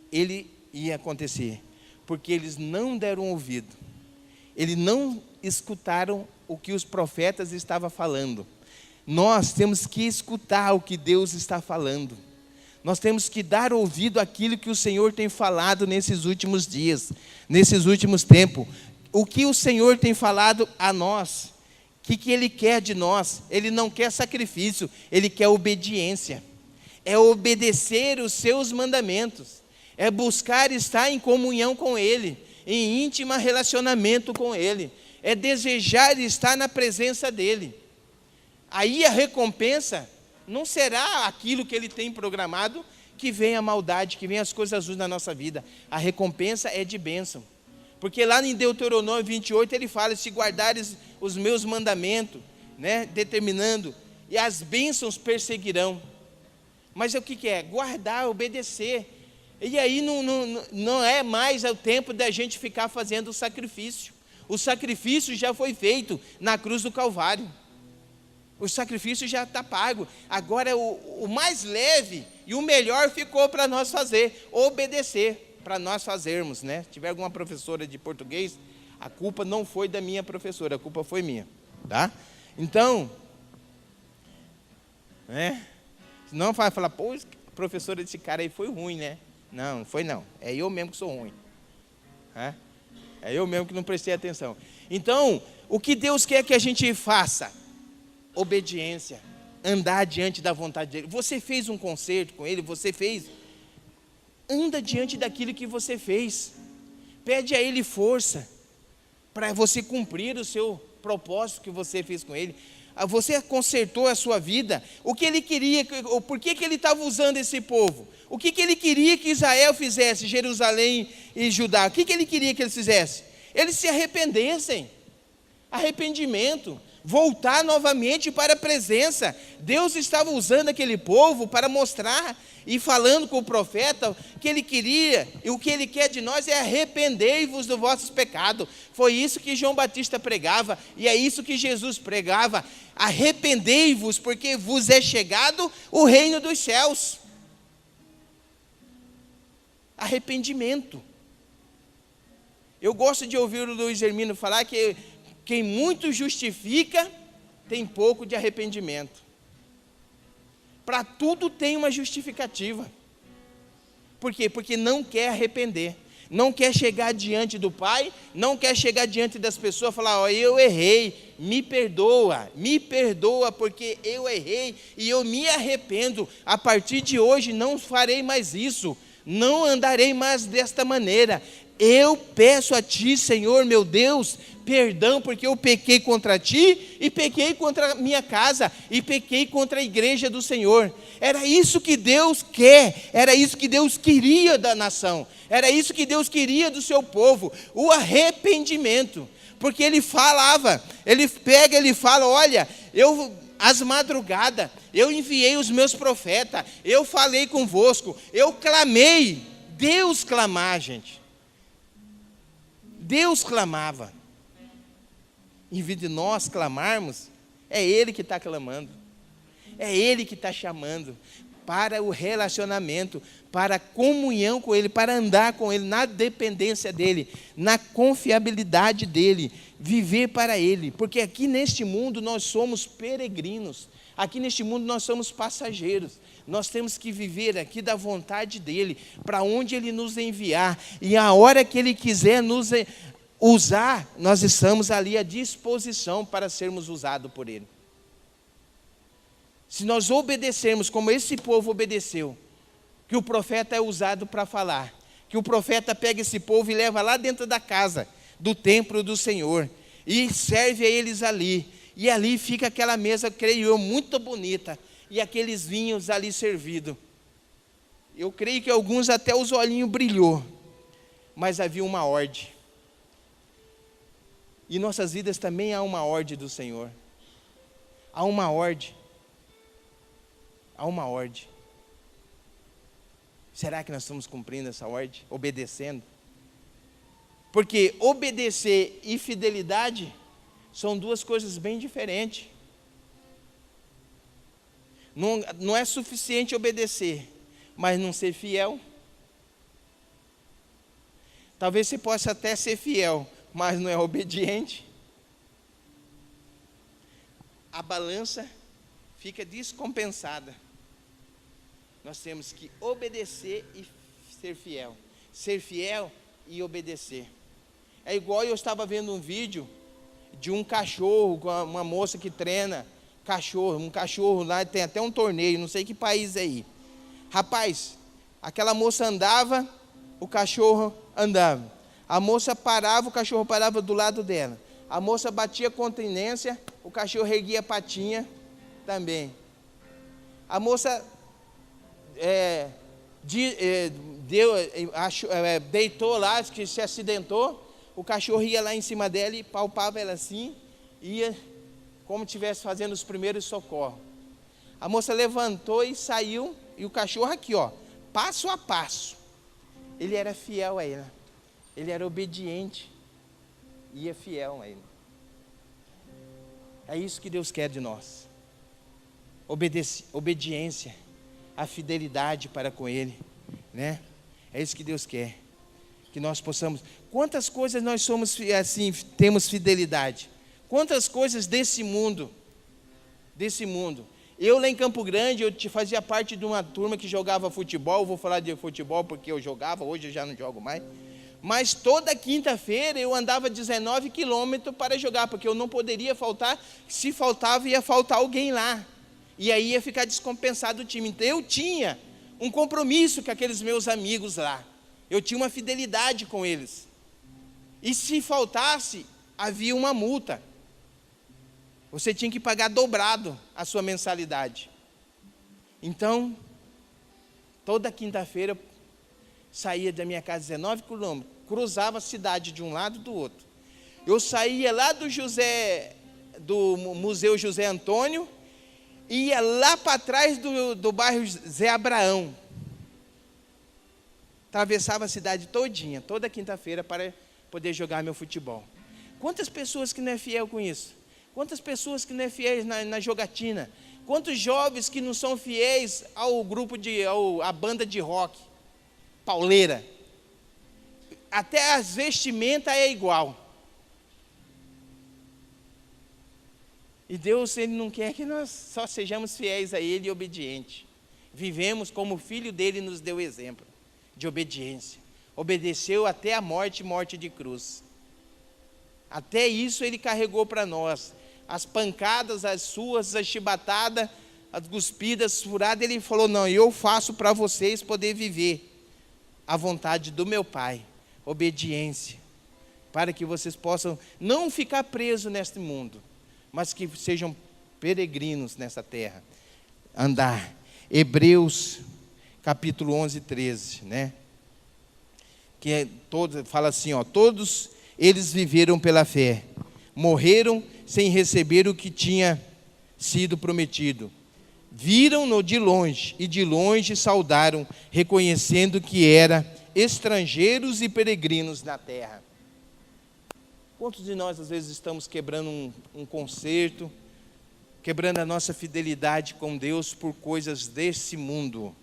[SPEAKER 1] ele ia acontecer, porque eles não deram ouvido, eles não escutaram o que os profetas estavam falando. Nós temos que escutar o que Deus está falando, nós temos que dar ouvido àquilo que o Senhor tem falado nesses últimos dias, nesses últimos tempos. O que o Senhor tem falado a nós, o que Ele quer de nós? Ele não quer sacrifício, Ele quer obediência, é obedecer os seus mandamentos, é buscar estar em comunhão com Ele, em íntimo relacionamento com Ele, é desejar estar na presença dEle. Aí a recompensa não será aquilo que Ele tem programado, que vem a maldade, que vem as coisas ruins na nossa vida. A recompensa é de bênção. Porque lá em Deuteronômio 28 ele fala: se guardares os meus mandamentos, determinando, e as bênçãos perseguirão. Mas o que é? Guardar, obedecer. E aí não é mais o tempo da gente ficar fazendo o sacrifício. O sacrifício já foi feito na cruz do Calvário. O sacrifício já está pago. Agora o mais leve e o melhor ficou para nós fazer, obedecer, para nós fazermos, Se tiver alguma professora de português, a culpa não foi da minha professora, a culpa foi minha, tá? Então, senão vai falar: pô, a professora desse cara aí foi ruim, Não, não foi não, é eu mesmo que sou ruim, é eu mesmo que não prestei atenção. Então, o que Deus quer que a gente faça? Obediência, andar diante da vontade dEle. Você fez um concerto com Ele, você fez, anda diante daquilo que você fez. Pede a Ele força para você cumprir o seu propósito que você fez com Ele. Você consertou a sua vida. O que Ele queria, por que Ele estava usando esse povo? O que Ele queria que Israel fizesse, Jerusalém e Judá? O que Ele queria que eles fizessem? Eles se arrependessem. Arrependimento. Voltar novamente para a presença. Deus estava usando aquele povo para mostrar e falando com o profeta que Ele queria, e o que Ele quer de nós é arrependei-vos dos vossos pecados. Foi isso que João Batista pregava, e é isso que Jesus pregava: arrependei-vos, porque vos é chegado o reino dos céus. Arrependimento. Eu gosto de ouvir o Luiz Hermino falar que quem muito justifica tem pouco de arrependimento. Para tudo tem uma justificativa. Por quê? Porque não quer arrepender, não quer chegar diante do Pai, não quer chegar diante das pessoas e falar: ó, eu errei, me perdoa, porque eu errei e eu me arrependo. A partir de hoje não farei mais isso, não andarei mais desta maneira. Eu peço a Ti, Senhor meu Deus, perdão, porque eu pequei contra Ti, e pequei contra a minha casa, e pequei contra a igreja do Senhor. Era isso que Deus quer, era isso que Deus queria da nação, era isso que Deus queria do seu povo, o arrependimento. Porque Ele falava, Ele pega, Ele fala: olha, às madrugadas, eu enviei os meus profetas, eu falei convosco, eu clamei. Deus clamar, gente. Deus clamava. Em vez de nós clamarmos, é Ele que está clamando. É Ele que está chamando para o relacionamento, para a comunhão com Ele, para andar com Ele, na dependência dEle, na confiabilidade dEle, viver para Ele. Porque aqui neste mundo nós somos peregrinos, aqui neste mundo nós somos passageiros. Nós temos que viver aqui da vontade dEle, para onde Ele nos enviar, e a hora que Ele quiser nos usar, nós estamos ali à disposição para sermos usados por Ele. Se nós obedecermos como esse povo obedeceu, que o profeta é usado para falar, que o profeta pega esse povo e leva lá dentro da casa, do templo do Senhor, e serve a eles ali, e ali fica aquela mesa, creio eu, muito bonita, e aqueles vinhos ali servidos. Eu creio que alguns até os olhinhos brilhou, mas havia uma ordem. E nossas vidas também há uma ordem do Senhor. Há uma ordem. Há uma ordem. Será que nós estamos cumprindo essa ordem? Obedecendo? Porque obedecer e fidelidade são duas coisas bem diferentes. Não é suficiente obedecer, mas não ser fiel. Talvez você possa até ser fiel, mas não é obediente. A balança fica descompensada. Nós temos que obedecer e ser fiel. Ser fiel e obedecer. É igual eu estava vendo um vídeo de um cachorro, com uma moça que treina um cachorro lá, tem até um torneio, não sei que país é aí. Rapaz, aquela moça andava, o cachorro andava. A moça parava, o cachorro parava do lado dela. A moça batia continência, o cachorro erguia a patinha também. A moça deitou lá, que se acidentou, o cachorro ia lá em cima dela e palpava ela assim, ia como se estivesse fazendo os primeiros socorros. A moça levantou e saiu, e o cachorro aqui, ó, passo a passo. Ele era fiel a ela, ele era obediente, e é fiel a ele. É isso que Deus quer de nós. Obediência, a fidelidade para com Ele, né? É isso que Deus quer, que nós possamos. Quantas coisas nós somos assim, temos fidelidade? Quantas coisas desse mundo? Eu lá em Campo Grande, eu fazia parte de uma turma que jogava futebol. Eu vou falar de futebol porque eu jogava, hoje eu já não jogo mais. Mas toda quinta-feira eu andava 19 quilômetros para jogar, porque eu não poderia faltar. Se faltava, ia faltar alguém lá. E aí ia ficar descompensado o time. Então eu tinha um compromisso com aqueles meus amigos lá. Eu tinha uma fidelidade com eles. E se faltasse, havia uma multa. Você tinha que pagar dobrado a sua mensalidade. Então, toda quinta-feira, eu saía da minha casa 19 quilômetros, cruzava a cidade de um lado e do outro. Eu saía lá do Museu José Antônio, ia lá para trás do bairro Zé Abraão. Atravessava a cidade todinha, toda quinta-feira, para poder jogar meu futebol. Quantas pessoas que não é fiel com isso? Quantas pessoas que não é fiéis na jogatina? Quantos jovens que não são fiéis ao grupo à banda de rock, pauleira? Até as vestimentas é igual. E Deus, Ele não quer que nós só sejamos fiéis a Ele e obedientes. Vivemos como o Filho dele nos deu exemplo de obediência. Obedeceu até a morte de cruz. Até isso Ele carregou para nós. As pancadas, as suas, as chibatadas, as cuspidas, furadas, Ele falou, não, eu faço para vocês poder viver a vontade do meu Pai. Obediência. Para que vocês possam não ficar presos neste mundo, mas que sejam peregrinos nessa terra. Andar. Hebreus, capítulo 11, 13, né? Que fala assim, todos eles viveram pela fé, morreram sem receber o que tinha sido prometido. Viram-no de longe, e de longe saudaram, reconhecendo que eram estrangeiros e peregrinos na terra. Quantos de nós, às vezes, estamos quebrando um concerto, quebrando a nossa fidelidade com Deus por coisas desse mundo,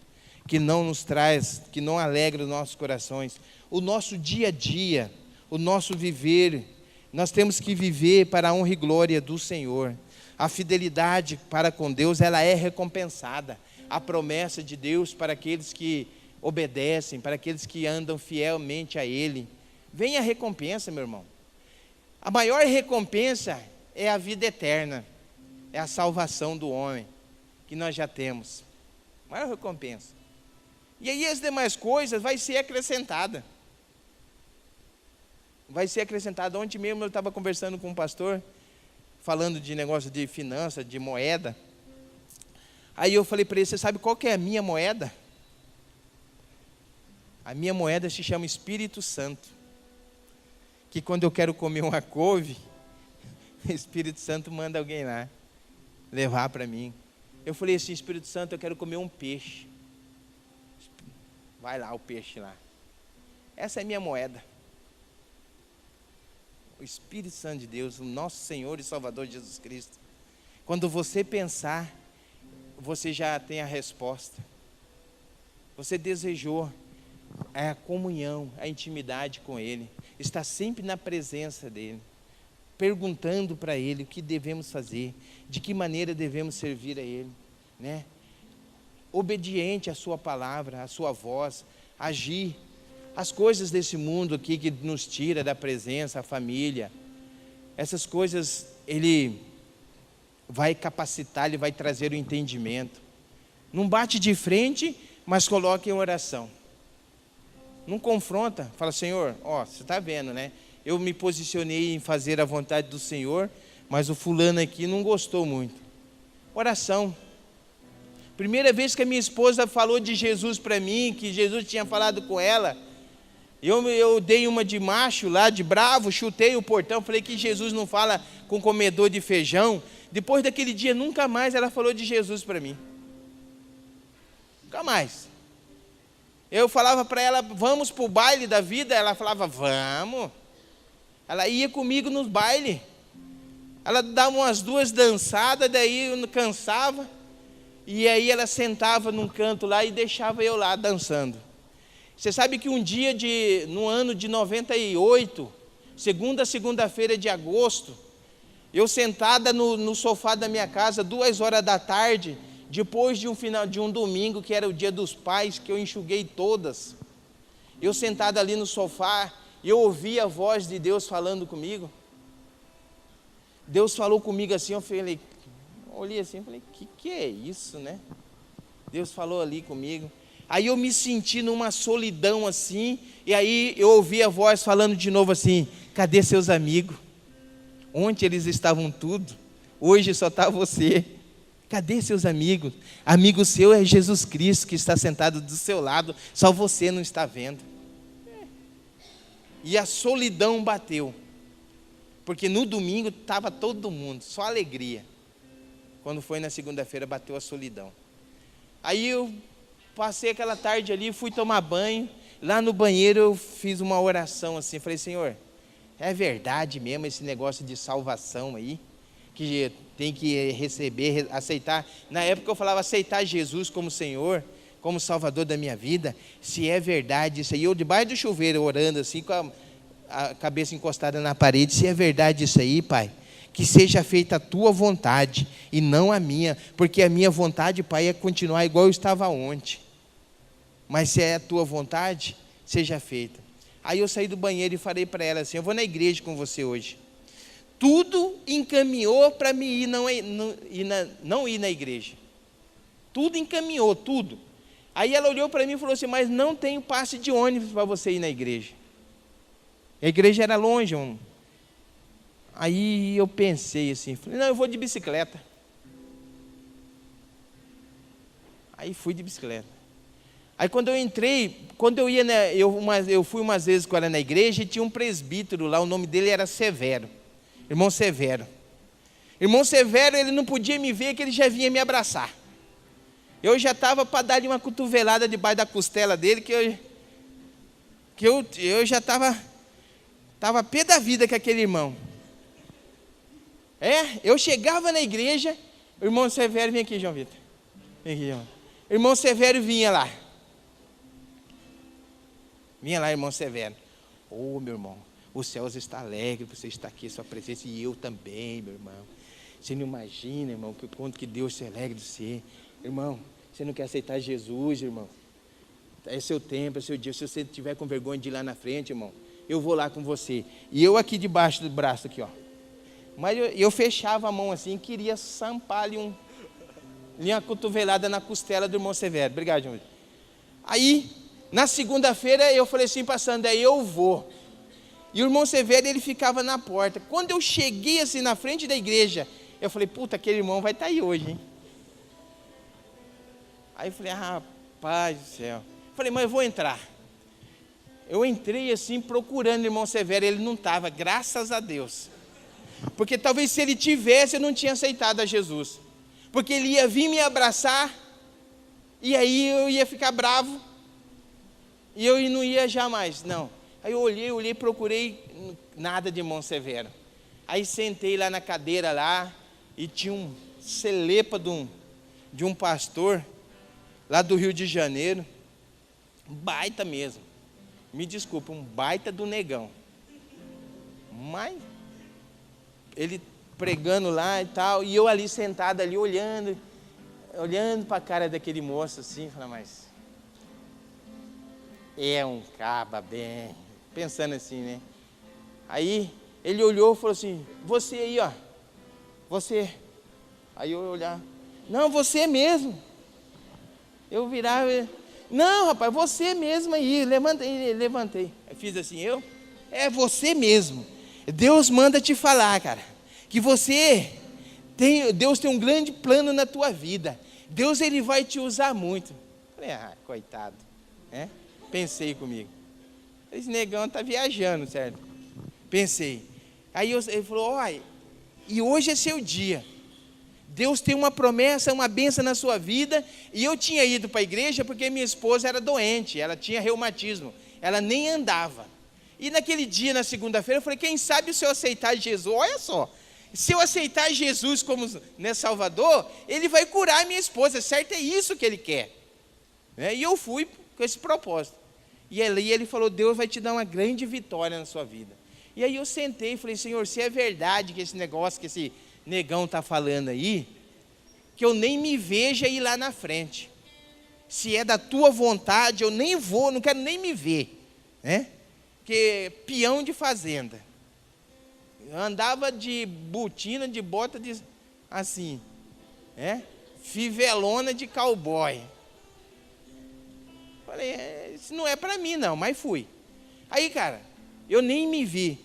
[SPEAKER 1] que não nos traz, que não alegra os nossos corações. O nosso dia a dia, o nosso viver, nós temos que viver para a honra e glória do Senhor. A fidelidade para com Deus, ela é recompensada. A promessa de Deus para aqueles que obedecem, para aqueles que andam fielmente a Ele. Vem a recompensa, meu irmão. A maior recompensa é a vida eterna, é a salvação do homem, que nós já temos. A maior recompensa. E aí as demais coisas vai ser acrescentada. Vai ser acrescentada. Ontem mesmo eu estava conversando com um pastor, falando de negócio de finanças, de moeda. Aí eu falei para ele, você sabe qual que é a minha moeda? A minha moeda se chama Espírito Santo. Que quando eu quero comer uma couve, o Espírito Santo manda alguém lá, levar para mim. Eu falei assim, Espírito Santo, eu quero comer um peixe. Vai lá o peixe lá. Essa é a minha moeda. O Espírito Santo de Deus, o nosso Senhor e Salvador Jesus Cristo. Quando você pensar, você já tem a resposta. Você desejou a comunhão, a intimidade com Ele. Está sempre na presença dEle. Perguntando para Ele o que devemos fazer. De que maneira devemos servir a Ele. Né? Obediente à sua palavra, à sua voz. Agir. As coisas desse mundo aqui que nos tira da presença, a família. Essas coisas Ele vai capacitar, Ele vai trazer o entendimento. Não bate de frente, mas coloca em oração. Não confronta, fala, Senhor, você está vendo, né? Eu me posicionei em fazer a vontade do Senhor, mas o fulano aqui não gostou muito. Oração. Primeira vez que a minha esposa falou de Jesus para mim, que Jesus tinha falado com ela, eu dei uma de macho lá, de bravo, chutei o portão, falei que Jesus não fala com comedor de feijão. Depois daquele dia, nunca mais ela falou de Jesus para mim. Nunca mais. Eu falava para ela, vamos para o baile da vida, ela falava, vamos. Ela ia comigo nos bailes. Ela dava umas 2 dançadas, daí eu cansava. E aí ela sentava num canto lá e deixava eu lá dançando. Você sabe que um dia, no ano de 98, segunda-feira de agosto, eu sentada no sofá da minha casa, 2 horas da tarde, depois de um domingo, que era o dia dos pais, que eu enxuguei todas, eu sentado ali no sofá, eu ouvi a voz de Deus falando comigo. Deus falou comigo assim, olhei assim, falei, que é isso, né? Deus falou ali comigo. Aí eu me senti numa solidão assim, e aí eu ouvi a voz falando de novo assim: cadê seus amigos? Ontem eles estavam tudo, hoje só está você. Cadê seus amigos? Amigo seu é Jesus Cristo que está sentado do seu lado, só você não está vendo. E a solidão bateu, porque no domingo estava todo mundo, só alegria. Quando foi na segunda-feira, bateu a solidão. Aí eu passei aquela tarde ali, fui tomar banho. Lá no banheiro eu fiz uma oração assim, falei: Senhor, é verdade mesmo esse negócio de salvação aí? Que tem que receber, aceitar. Na época eu falava aceitar Jesus como Senhor, como Salvador da minha vida. Se é verdade isso aí, eu debaixo do chuveiro orando assim, com a cabeça encostada na parede: se é verdade isso aí, Pai, que seja feita a tua vontade e não a minha, porque a minha vontade, Pai, é continuar igual eu estava ontem, mas se é a tua vontade, seja feita. Aí eu saí do banheiro e falei para ela assim: eu vou na igreja com você hoje. Tudo encaminhou para mim não ir na igreja, tudo encaminhou, tudo. Aí ela olhou para mim e falou assim: mas não tenho passe de ônibus para você ir na igreja. A igreja era longe, Aí eu pensei assim, falei: não, eu vou de bicicleta. Aí fui de bicicleta. Aí quando eu entrei, quando eu ia, eu fui umas vezes com ela na igreja, e tinha um presbítero lá, o nome dele era Severo, irmão Severo. Irmão Severo, ele não podia me ver, que ele já vinha me abraçar. Eu já estava para dar uma cotovelada debaixo da costela dele, que eu já estava pé da vida com aquele irmão. Eu chegava na igreja, o irmão Severo, vem aqui, João Vitor. Vem aqui, João. O irmão Severo vinha lá. Vinha lá, irmão Severo. Ô, meu irmão, os céus está alegre, você está aqui, sua presença, e eu também, meu irmão. Você não imagina, irmão, que quanto que Deus se alegra de você. Irmão, você não quer aceitar Jesus, irmão? É seu tempo, é seu dia. Se você tiver com vergonha de ir lá na frente, irmão, eu vou lá com você. E eu aqui debaixo do braço, aqui, ó. Mas eu fechava a mão assim, queria sampar-lhe uma cotovelada na costela do irmão Severo. Obrigado, João. Aí, na segunda-feira, eu falei assim, passando, aí eu vou. E o irmão Severo, ele ficava na porta. Quando eu cheguei assim na frente da igreja, eu falei: puta, aquele irmão vai estar aí hoje, hein? Aí eu falei: rapaz do céu. Falei: mas eu vou entrar. Eu entrei assim, procurando o irmão Severo, ele não estava, graças a Deus. Porque talvez se ele tivesse, eu não tinha aceitado a Jesus. Porque ele ia vir me abraçar, e aí eu ia ficar bravo, e eu não ia jamais, não. Aí eu olhei, procurei, nada de irmão Severo. Aí sentei lá na cadeira lá, e tinha um celepa de um pastor, lá do Rio de Janeiro, baita mesmo, me desculpa, um baita do negão, mas ele pregando lá e tal, e eu ali sentado ali, olhando para a cara daquele moço assim, falando: mas é um caba bem, pensando assim, né? Aí ele olhou e falou assim: você aí, ó, você. Aí eu olhar: não, você mesmo. Eu virava: não, rapaz, você mesmo aí. Levantei. Eu fiz assim: é você mesmo. Deus manda te falar, cara, que Deus tem um grande plano na tua vida. Deus, ele vai te usar muito. Falei: coitado, né? Pensei comigo, esse negão está viajando, certo? Pensei. Aí ele falou: olha, e hoje é seu dia. Deus tem uma promessa, uma bênção na sua vida. E eu tinha ido para a igreja porque minha esposa era doente, ela tinha reumatismo, ela nem andava. E naquele dia, na segunda-feira, eu falei: quem sabe se eu aceitar Jesus, olha só, se eu aceitar Jesus como Salvador, ele vai curar a minha esposa, certo? É isso que ele quer. E eu fui com esse propósito. E ali ele falou: Deus vai te dar uma grande vitória na sua vida. E aí eu sentei e falei: Senhor, se é verdade que esse negócio que esse negão está falando aí, que eu nem me veja ir lá na frente. Se é da tua vontade, eu nem vou, não quero nem me ver, né? Porque peão de fazenda, eu andava de botina, de bota assim, fivelona de cowboy. Falei, isso não é para mim não, mas fui. Aí, cara, eu nem me vi.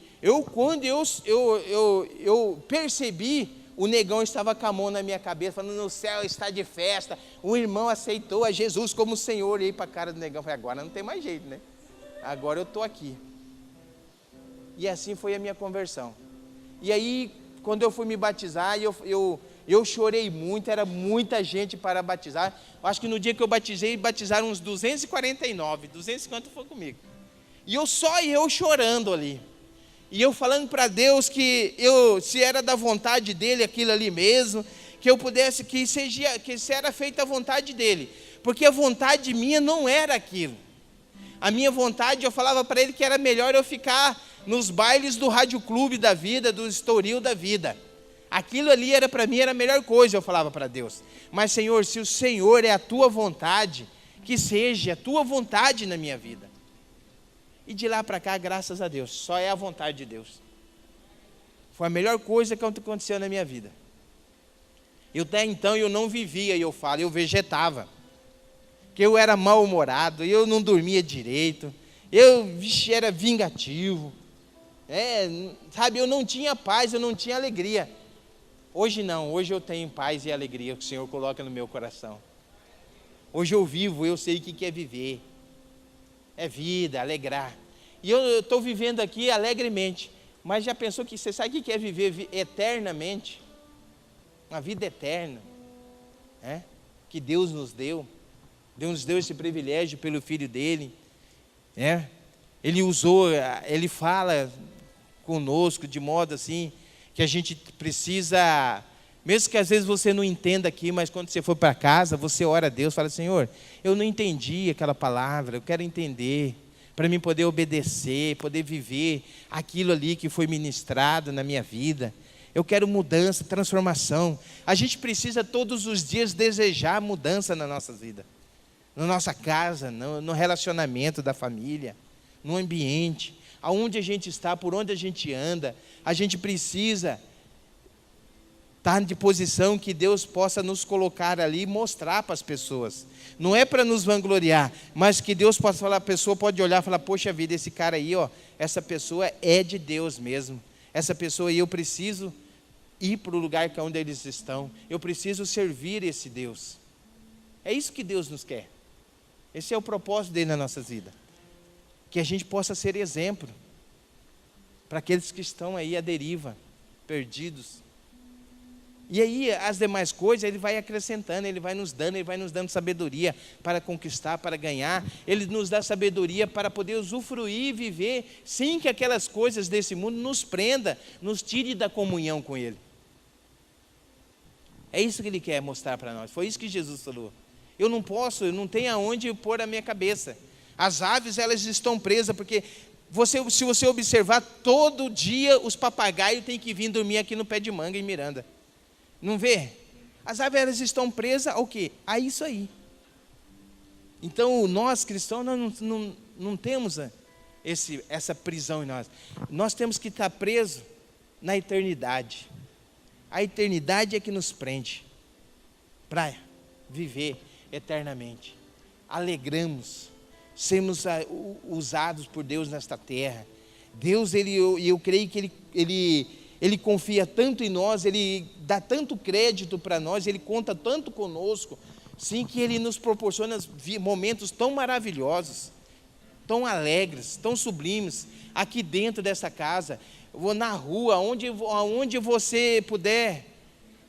[SPEAKER 1] Quando eu percebi, o negão estava com a mão na minha cabeça, falando, no céu está de festa, o irmão aceitou a Jesus como Senhor. E aí para a cara do negão, falei, agora não tem mais jeito, né? Agora eu estou aqui. E assim foi a minha conversão. E aí, quando eu fui me batizar, eu chorei muito, era muita gente para batizar. Acho que no dia que eu batizei, batizaram uns 249, 250 foi comigo. E só eu chorando ali. E eu falando para Deus que se era da vontade dele aquilo ali mesmo, que eu pudesse, que se era feita a vontade dele. Porque a vontade minha não era aquilo. A minha vontade, eu falava para ele que era melhor eu ficar nos bailes do Rádio Clube da vida, do Estoril da vida. Aquilo ali era para mim, era a melhor coisa, eu falava para Deus. Mas Senhor, se o Senhor é a tua vontade, que seja a tua vontade na minha vida. E de lá para cá, graças a Deus, só é a vontade de Deus. Foi a melhor coisa que aconteceu na minha vida. Até então eu não vivia, eu vegetava. Que eu era mal-humorado, eu não dormia direito, era vingativo. Sabe, eu não tinha paz, eu não tinha alegria. Hoje não, hoje eu tenho paz e alegria que o Senhor coloca no meu coração. Hoje eu vivo, eu sei o que é viver. É vida, alegrar. E eu estou vivendo aqui alegremente. Mas já pensou que você sabe o que é viver eternamente? Uma vida eterna. Que Deus nos deu. Deus nos deu esse privilégio pelo Filho dele. Ele fala conosco de modo assim, que a gente precisa, mesmo que às vezes você não entenda aqui, mas quando você for para casa, você ora a Deus, fala, Senhor, eu não entendi aquela palavra, eu quero entender, para mim poder obedecer, poder viver aquilo ali que foi ministrado na minha vida. Eu quero mudança, transformação. A gente precisa todos os dias desejar mudança na nossa vida, na nossa casa, no relacionamento da família, no ambiente, aonde a gente está, por onde a gente anda. A gente precisa estar de posição que Deus possa nos colocar ali e mostrar para as pessoas. Não é para nos vangloriar, mas que Deus possa falar, a pessoa pode olhar e falar, poxa vida, esse cara aí, essa pessoa é de Deus mesmo. Essa pessoa aí, eu preciso ir para o lugar que é onde eles estão. Eu preciso servir esse Deus. É isso que Deus nos quer. Esse é o propósito dele na nossa vida. Que a gente possa ser exemplo para aqueles que estão aí à deriva, perdidos. E aí as demais coisas ele vai acrescentando, ele vai nos dando sabedoria para conquistar, para ganhar. Ele nos dá sabedoria para poder usufruir e viver sem que aquelas coisas desse mundo nos prenda, nos tire da comunhão com ele. É isso que ele quer mostrar para nós. Foi isso que Jesus falou. Eu não tenho aonde pôr a minha cabeça. As aves, elas estão presas, porque se você observar, todo dia os papagaios têm que vir dormir aqui no pé de manga em Miranda. Não vê? As aves, elas estão presas ao quê? A isso aí. Então, nós cristãos, nós não temos essa prisão em nós. Nós temos que estar presos na eternidade. A eternidade é que nos prende para viver eternamente. Alegramos, sermos usados por Deus nesta terra. Deus, eu creio que Ele confia tanto em nós, Ele dá tanto crédito para nós, Ele conta tanto conosco, sim, que Ele nos proporciona momentos tão maravilhosos, tão alegres, tão sublimes, aqui dentro dessa casa, na rua, aonde você puder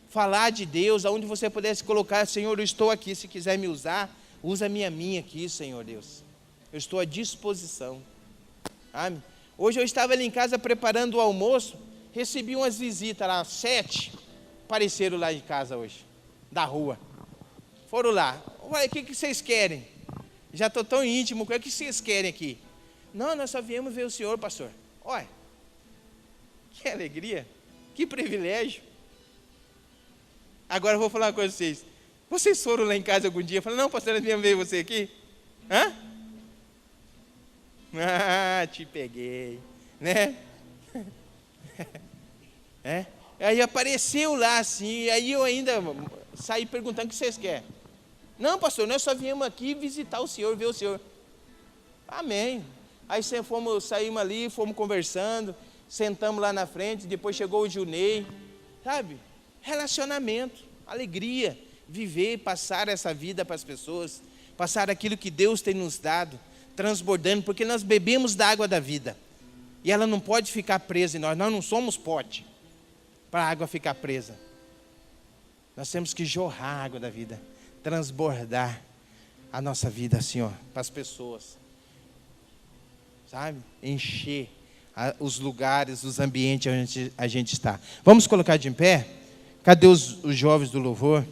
[SPEAKER 1] falar de Deus, aonde você puder se colocar, Senhor, eu estou aqui, se quiser me usar, usa-me a mim aqui, Senhor Deus. Eu estou à disposição. Amém? Hoje eu estava ali em casa preparando o almoço, recebi umas visitas lá, 7 apareceram lá em casa hoje, da rua. Foram lá. Ué, o que vocês querem? Já estou tão íntimo, o que vocês querem aqui? Não, nós só viemos ver o senhor, pastor. Olha, que alegria, que privilégio. Agora eu vou falar uma coisa para vocês. Vocês foram lá em casa algum dia e falaram, não, pastor, nós viemos ver você aqui? Hã? Ah, te peguei, né? Aí apareceu lá assim, e aí eu ainda saí perguntando o que vocês querem. Não, pastor, nós só viemos aqui visitar o senhor, ver o senhor. Amém. Aí saímos ali, fomos conversando, sentamos lá na frente, depois chegou o Junei, sabe? Relacionamento, alegria, viver, passar essa vida para as pessoas, passar aquilo que Deus tem nos dado, transbordando, porque nós bebemos da água da vida, e ela não pode ficar presa em nós não somos pote, para a água ficar presa. Nós temos que jorrar a água da vida, transbordar a nossa vida assim, ó, para as pessoas, sabe? Encher os lugares, os ambientes onde a gente está. Vamos colocar de pé? Cadê os jovens do louvor?